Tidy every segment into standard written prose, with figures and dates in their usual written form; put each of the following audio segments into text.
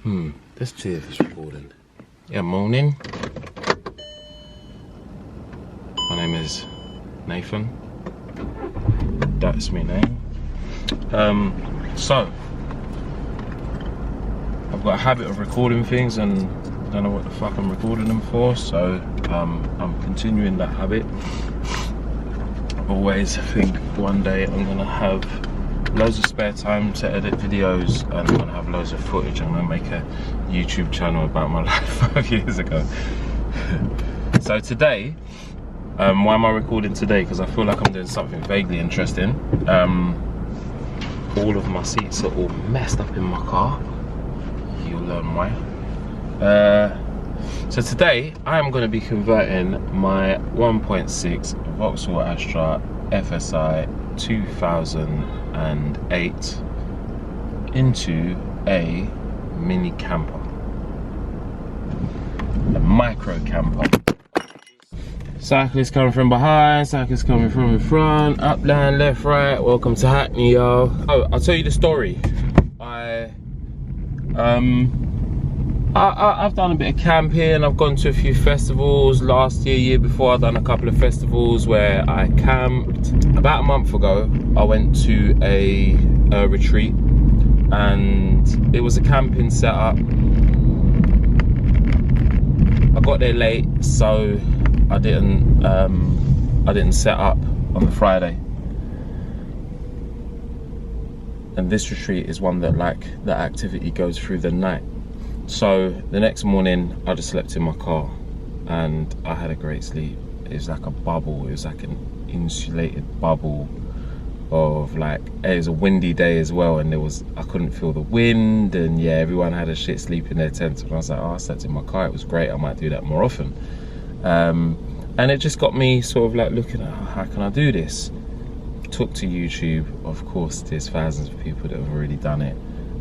Let's see if it's recording. Yeah, morning. My name is Nathan. That's my name. So I've got a habit of recording things and don't know what the fuck I'm recording them for, so I'm continuing that habit. I always think one day I'm gonna have loads of spare time to edit videos and I'm gonna have loads of footage. I'm gonna make a YouTube channel about my life 5 years ago. So today, why am I recording today? Because I feel like I'm doing something vaguely interesting. All of my seats are all messed up in my car. You'll learn why. So today I am going to be converting my 1.6 Vauxhall Astra FSI 2008 into a mini camper, a micro camper. Cyclists coming from behind, cyclists coming from in front, up, down, left, right. Welcome to Hackney, yo. Oh, I'll tell you the story. I've done a bit of camping. I've gone to a few festivals. Last year, year before, I've done a couple of festivals where I camped. About a month ago, I went to a retreat, and it was a camping setup. I got there late, so I didn't set up on the Friday. And this retreat is one that, like, the activity goes through the night. So the next morning I just slept in my car and I had a great sleep. It was like a bubble, it was like an insulated bubble of, like, it was a windy day as well, and I couldn't feel the wind, and yeah, everyone had a shit sleep in their tents, and I was like, oh, I slept in my car, it was great, I might do that more often. And it just got me sort of like looking at, oh, how can I do this? Took to YouTube, of course there's thousands of people that have already done it,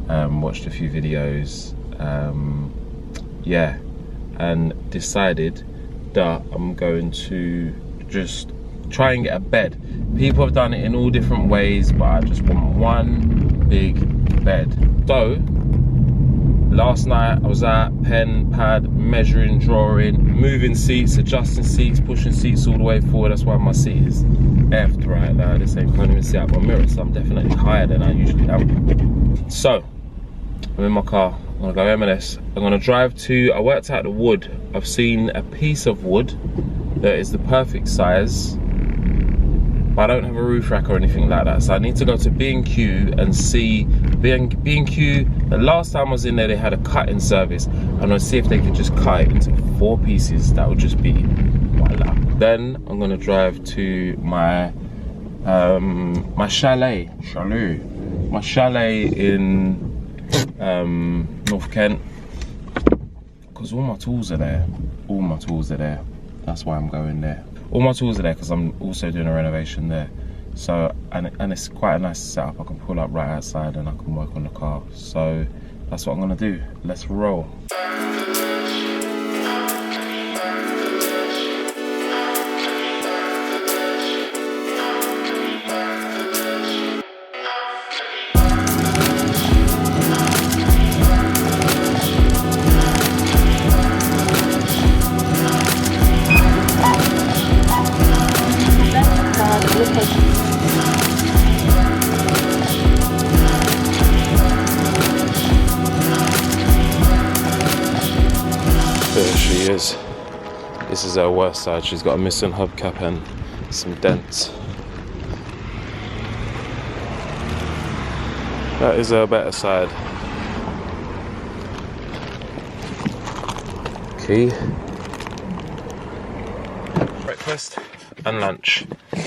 watched a few videos, yeah, and decided that I'm going to just try and get a bed. People have done it in all different ways, but I just want one big bed. So last night I was at pen, pad, measuring, drawing, moving seats, adjusting seats, pushing seats all the way forward. That's why my seat is effed right now. This ain't can't even see out my mirror, so I'm definitely higher than I usually am. So I'm in my car, I'm gonna go M&S. I'm gonna drive to, I worked out the wood. I've seen a piece of wood that is the perfect size, but I don't have a roof rack or anything like that. So I need to go to B&Q and see, B&Q, the last time I was in there, they had a cutting service. I'm gonna see if they could just cut it into 4 pieces. That would just be, voila. Then I'm gonna drive to my, my chalet in North Kent, because all my tools are there. That's why I'm going there. All my tools are there because I'm also doing a renovation there. So and it's quite a nice setup. I can pull up right outside and I can work on the car. So that's what I'm gonna do. Let's roll. There she is. This is her worst side. She's got a missing hubcap and some dents. That is her better side. Key. Breakfast and lunch. I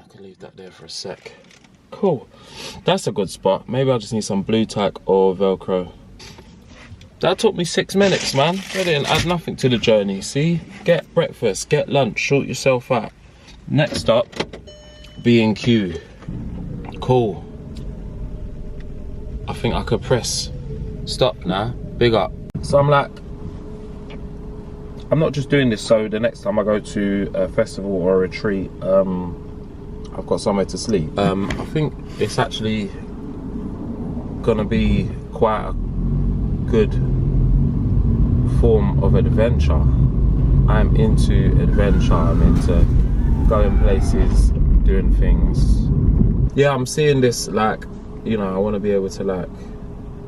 can leave that there for a sec. Cool. That's a good spot. Maybe I'll just need some blue tack or Velcro. That took me 6 minutes, man. I didn't add nothing to the journey, see? Get breakfast, get lunch, sort yourself out. Next up, B&Q. Cool. I think I could press stop now. Big up. So I'm like, I'm not just doing this so the next time I go to a festival or a retreat, I've got somewhere to sleep. I think it's actually gonna be quite good form of adventure. I'm into adventure. I'm into going places, doing things. Yeah, I'm seeing this like, you know, I want to be able to like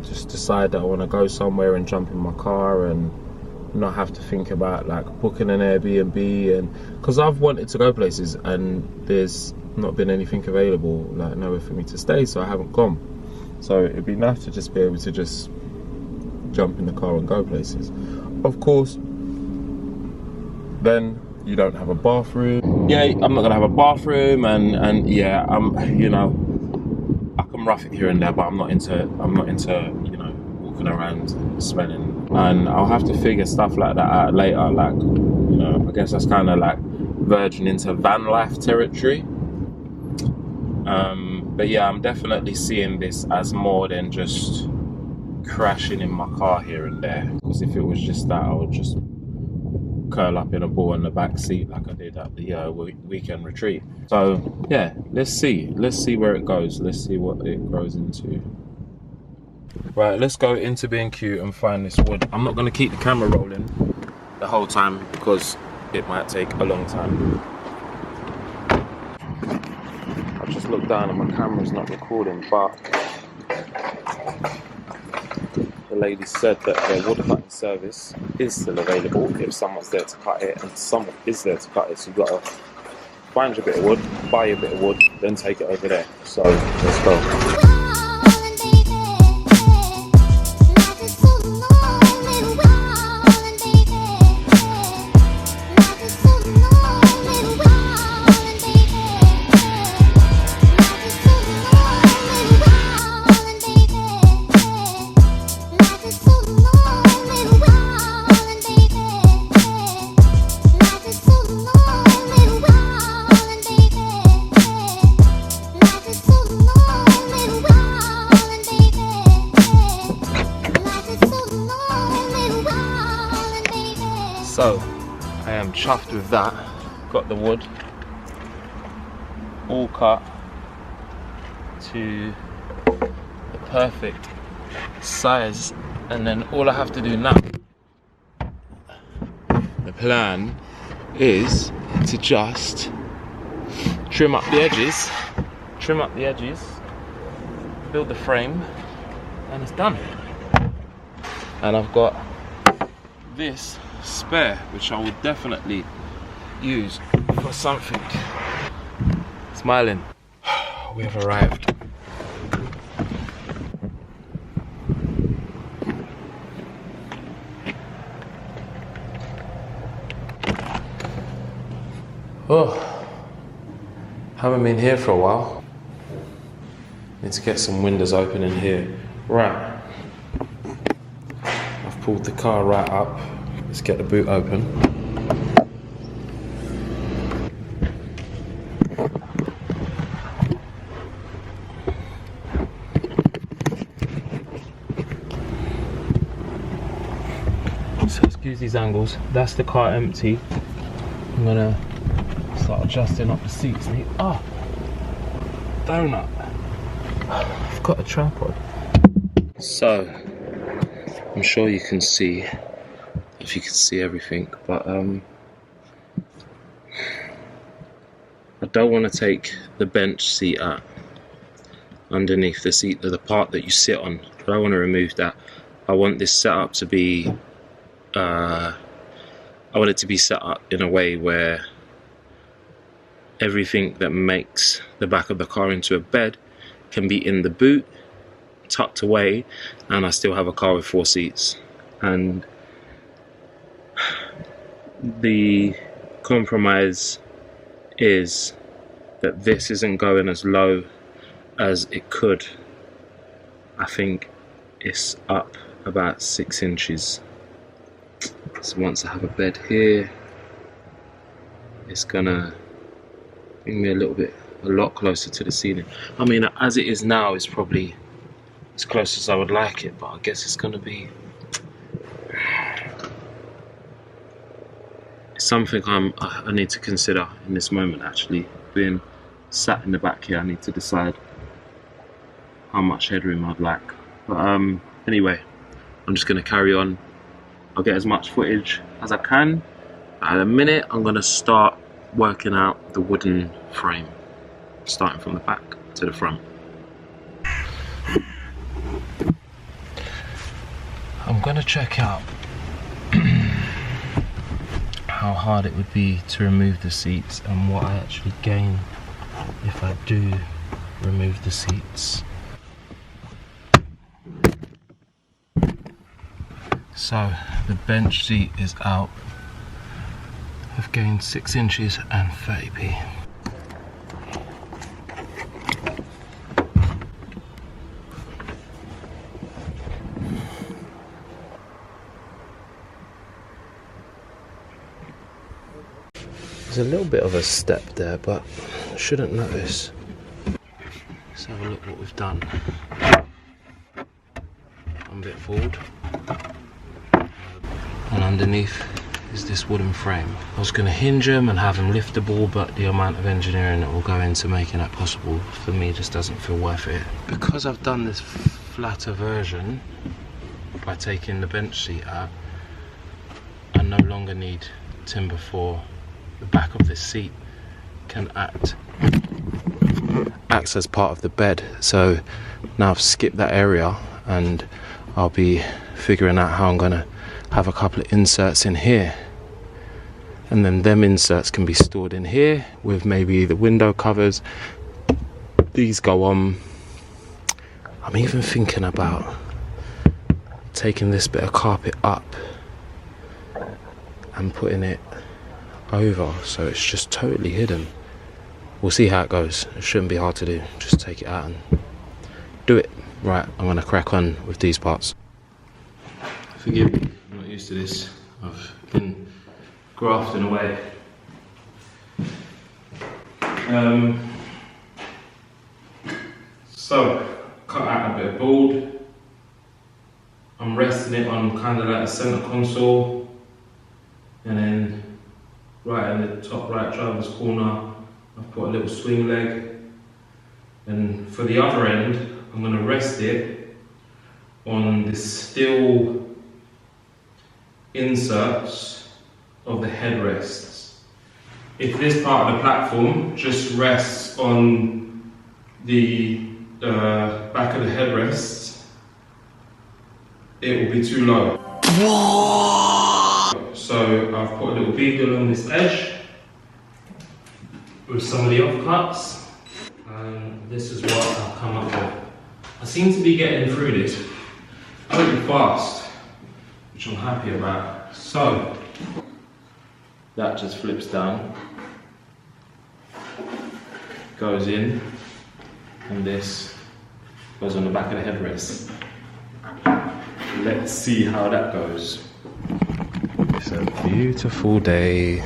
just decide that I want to go somewhere and jump in my car and not have to think about like booking an Airbnb, and because I've wanted to go places and there's not been anything available, like nowhere for me to stay, so I haven't gone. So it'd be nice to just be able to just jump in the car and go places. Of course, then you don't have a bathroom. Yeah, I'm not gonna have a bathroom, and yeah, you know, I can rough it here and there, but I'm not into you know, walking around smelling. And I'll have to figure stuff like that out later. Like, you know, I guess that's kind of like verging into van life territory. But yeah, I'm definitely seeing this as more than just crashing in my car here and there. Because if it was just that, I would just curl up in a ball in the back seat like I did at the weekend retreat. So yeah, let's see where it goes. Let's see what it grows into. Right, let's go into B&Q and find this wood. I'm not going to keep the camera rolling the whole time because it might take a long time. I've just looked down and my camera's not recording, but the lady said that their wood cutting service is still available if someone's there to cut it, and someone is there to cut it, so you've got to find your bit of wood, buy your bit of wood, then take it over there. So let's go. So, I am chuffed with that. Got the wood all cut to the perfect size, and then all I have to do now, the plan is to just trim up the edges, build the frame, and it's done. And I've got this spare, which I will definitely use for something. Smiling. We have arrived. Oh, haven't been here for a while. Need to get some windows open in here. Right, I've pulled the car right up. Let's get the boot open. So excuse these angles. That's the car empty. I'm gonna start adjusting up the seats. Oh, donut. I've got a tripod. So, I'm sure you can see, if you can see everything, but I don't want to take the bench seat out underneath the seat, the part that you sit on. I don't want to remove that. I want this setup to be I want it to be set up in a way where everything that makes the back of the car into a bed can be in the boot, tucked away, and I still have a car with 4 seats. And the compromise is that this isn't going as low as it could. I think it's up about 6 inches. So once I have a bed here, it's gonna bring me a lot closer to the ceiling. I mean, as it is now, it's probably as close as I would like it, but I guess it's gonna be something I need to consider in this moment. Actually, being sat in the back here, I need to decide how much headroom I'd like. But anyway, I'm just going to carry on. I'll get as much footage as I can. At a minute, I'm going to start working out the wooden frame, starting from the back to the front. I'm going to check out how hard it would be to remove the seats and what I actually gain if I do remove the seats. So the bench seat is out. I've gained 6 inches and 30p. There's a little bit of a step there, but I shouldn't notice. Let's have a look what we've done. I'm a bit forward. And underneath is this wooden frame. I was going to hinge them and have them liftable, but the amount of engineering that will go into making that possible for me just doesn't feel worth it. Because I've done this flatter version by taking the bench seat out, I no longer need timber for the back of this seat can acts as part of the bed. So now I've skipped that area and I'll be figuring out how I'm going to have a couple of inserts in here, and then them inserts can be stored in here with maybe the window covers. These go on. I'm even thinking about taking this bit of carpet up and putting it over so it's just totally hidden. We'll see how it goes. It shouldn't be hard to do. Just take it out and do it. Right, I'm gonna crack on with these parts. Forgive me, I'm not used to this. I've been grafting away. So, cut out a bit of board. I'm resting it on kind of like the centre console, and then right in the top right driver's corner, I've put a little swing leg. And for the other end, I'm going to rest it on the steel inserts of the headrests. If this part of the platform just rests on the back of the headrests, it will be too low. So I've put a little bead along this edge with some of the offcuts, and this is what I've come up with. I seem to be getting through this pretty fast, which I'm happy about. So that just flips down, goes in, and this goes on the back of the headrest. Let's see how that goes. It's a beautiful day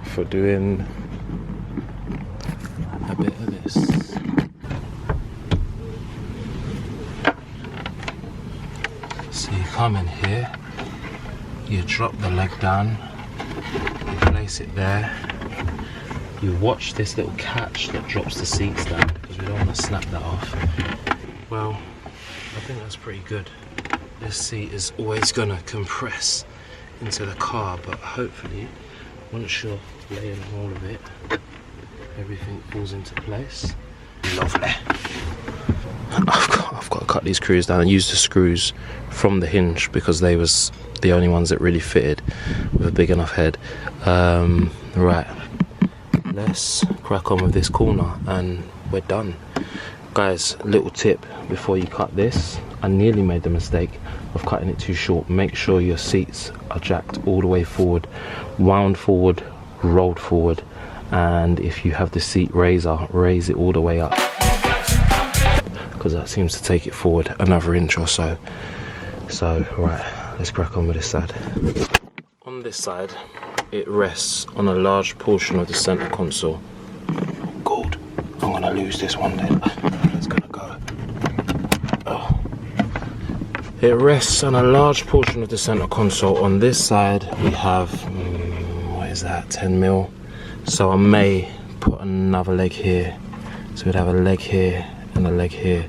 for doing a bit of this. So you come in here, you drop the leg down, you place it there, you watch this little catch that drops the seats down because we don't want to snap that off. Well, I think that's pretty good. This seat is always going to compress into the car, but hopefully once you're laying all of it, everything falls into place. Lovely. I've got to cut these screws down and use the screws from the hinge because they was the only ones that really fitted with a big enough head. Right, let's crack on with this corner and we're done. Guys, little tip before you cut this. I nearly made the mistake of cutting it too short. Make sure your seats are jacked all the way forward, wound forward, rolled forward, and if you have the seat raiser, raise it all the way up because that seems to take it forward another inch or so. So right, let's crack on with this side. On this side, it rests on a large portion of the center console. Good. I'm gonna lose this one then. It's gonna go. Oh. It rests on a large portion of the center console. On this side, we have, what is that, 10 mil. So I may put another leg here. So we'd have a leg here and a leg here.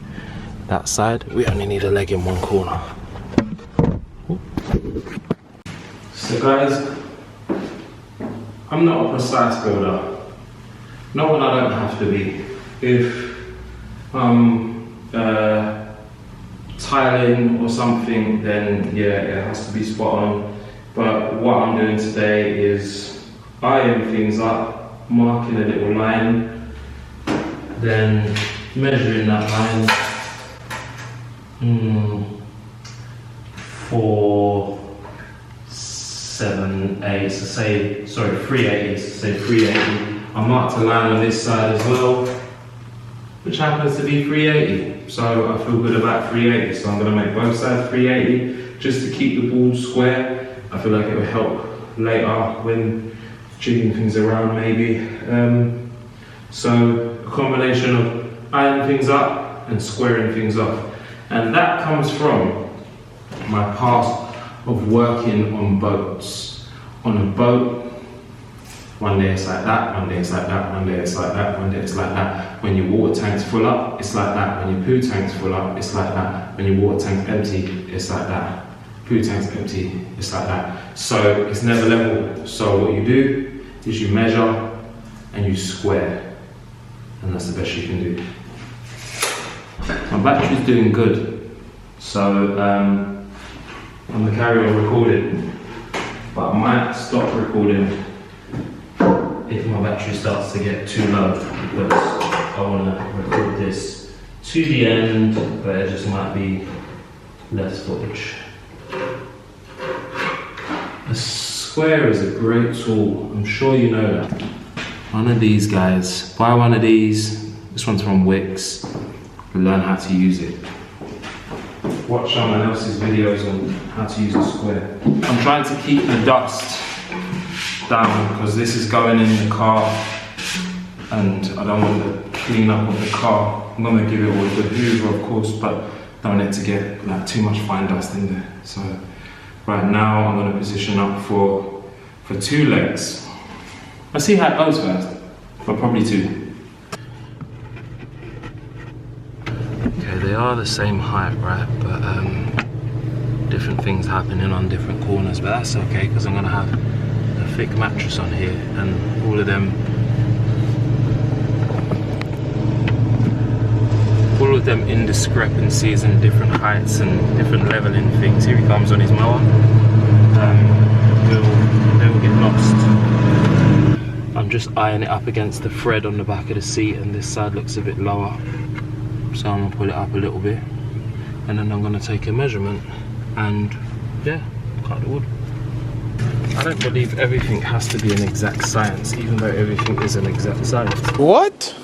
that side. We only need a leg in one corner. So guys, I'm not a precise builder. Not when I don't have to be. If tiling or something, then yeah, it has to be spot on. But what I'm doing today is eyeing things up, marking a little line, then measuring that line for 7/8, so say, sorry, 3/8, so say 380. I marked a line on this side as well, which happens to be 380. So I feel good about 380, so I'm going to make both sides 380 just to keep the board square. I feel like it will help later when jigging things around maybe. So a combination of ironing things up and squaring things off. And that comes from my past of working on boats. On a boat, one day it's like that, one day it's like that, one day it's like that, one day it's like that. When your water tank's full up, it's like that. When your poo tank's full up, it's like that. When your water tank's empty, it's like that. Poo tank's empty, it's like that. So it's never level. So what you do is you measure and you square. And that's the best you can do. My battery's doing good. So I'm gonna carry on recording, but I might stop recording if my battery starts to get too low, because I want to record this to the end, but it just might be less footage. A square is a great tool, I'm sure you know that. One of these guys, buy one of these, this one's from Wix, learn how to use it. Watch someone else's videos on how to use a square. I'm trying to keep the dust down because this is going in the car and I don't want to clean up of the car. I'm going to give it all the hoover of course, but don't want it to get like too much fine dust in there. So right now I'm going to position up for 2 legs. Let's see how it goes first, but probably 2. Okay, they are the same height, right? But different things happening on different corners, but that's okay because I'm going to have a thick mattress on here and all of them indiscrepancies and different heights and different leveling things. Here he comes on his mower. They will get lost. I'm just eyeing it up against the thread on the back of the seat, and this side looks a bit lower, so I'm gonna pull it up a little bit, and then I'm gonna take a measurement and yeah, cut the wood. I don't believe everything has to be an exact science, even though everything is an exact science. What?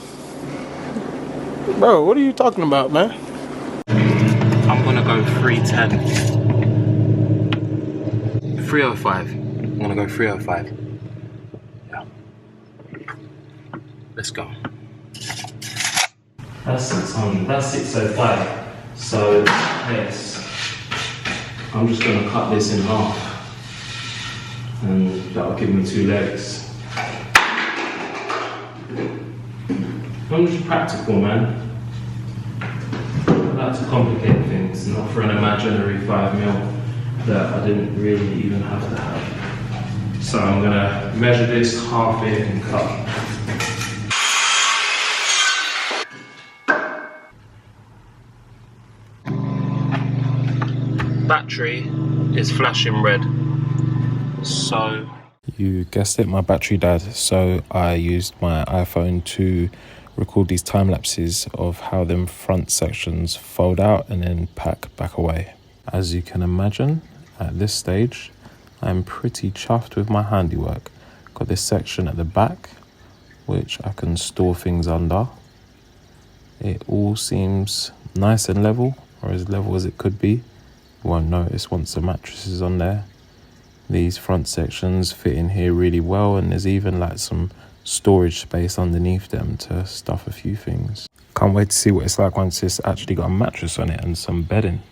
Bro, what are you talking about, man? I'm gonna go 310. 305. I'm gonna go 305. Yeah. Let's go. That's 600. That's 605. So yes, I'm just gonna cut this in half, and that'll give me 2 legs. I'm just practical, man. I like to complicate things, not for an imaginary 5mm that I didn't really even have to have. So I'm gonna measure this, half it, and cut. Battery is flashing red. So you guessed it, my battery died, so I used my iPhone to record these time lapses of how them front sections fold out and then pack back away. As you can imagine, at this stage I'm pretty chuffed with my handiwork. Got this section at the back which I can store things under. It all seems nice and level, or as level as it could be. You won't notice once the mattress is on there. These front sections fit in here really well, and there's even like some storage space underneath them to stuff a few things. Can't wait to see what it's like once it's actually got a mattress on it and some bedding.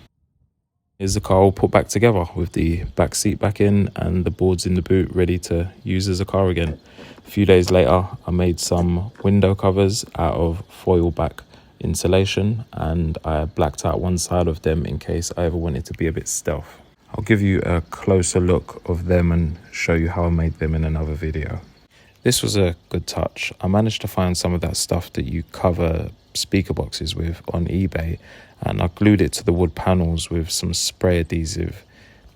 Here's the car all put back together with the back seat back in and the boards in the boot ready to use as a car again. A few days later I made some window covers out of foil back insulation, and I blacked out one side of them in case I ever wanted to be a bit stealth. I'll give you a closer look of them and show you how I made them in another video. This was a good touch. I managed to find some of that stuff that you cover speaker boxes with on eBay, and I glued it to the wood panels with some spray adhesive.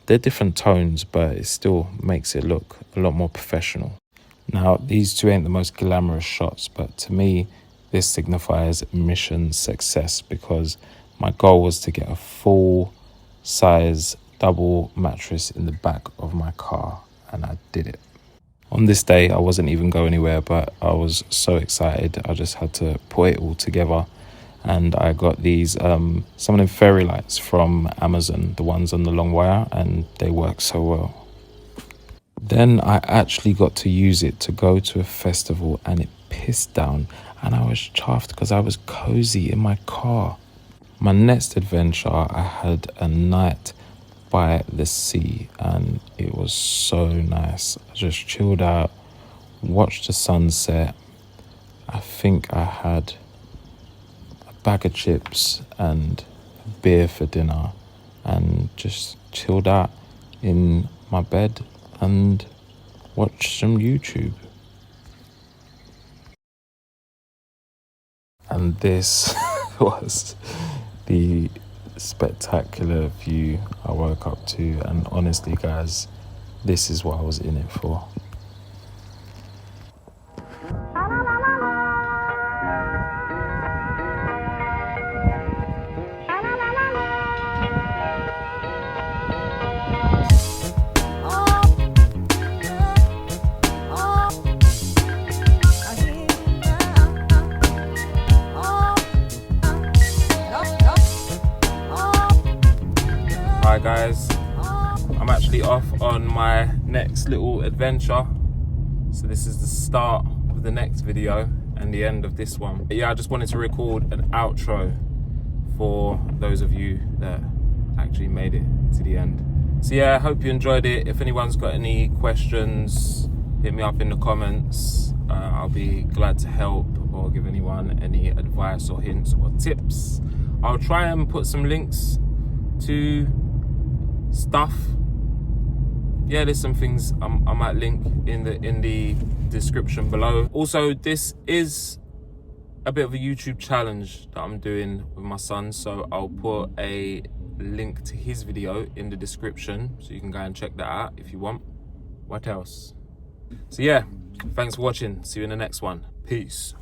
They're different tones, but it still makes it look a lot more professional. Now, these two ain't the most glamorous shots, but to me, this signifies mission success because my goal was to get a full size double mattress in the back of my car, and I did it. On this day, I wasn't even going anywhere, but I was so excited. I just had to put it all together. And I got these, some of them fairy lights from Amazon, the ones on the long wire, and they work so well. Then I actually got to use it to go to a festival, and it pissed down. And I was chuffed because I was cozy in my car. My next adventure, I had a night by the sea, and it was so nice. I just chilled out, watched the sunset. I think I had a bag of chips and a beer for dinner, and just chilled out in my bed and watched some YouTube. And this was the spectacular view I woke up to, and honestly guys, this is what I was in it for. Hi guys, I'm actually off on my next little adventure. So this is the start of the next video and the end of this one. But yeah, I just wanted to record an outro for those of you that actually made it to the end. So yeah, I hope you enjoyed it. If anyone's got any questions, hit me up in the comments. I'll be glad to help or give anyone any advice or hints or tips. I'll try and put some links to stuff. Yeah, there's some things I might link in the description below. Also, this is a bit of a YouTube challenge that I'm doing with my son, so I'll put a link to his video in the description so you can go and check that out if you want. What else? So yeah, thanks for watching. See you in the next one. Peace.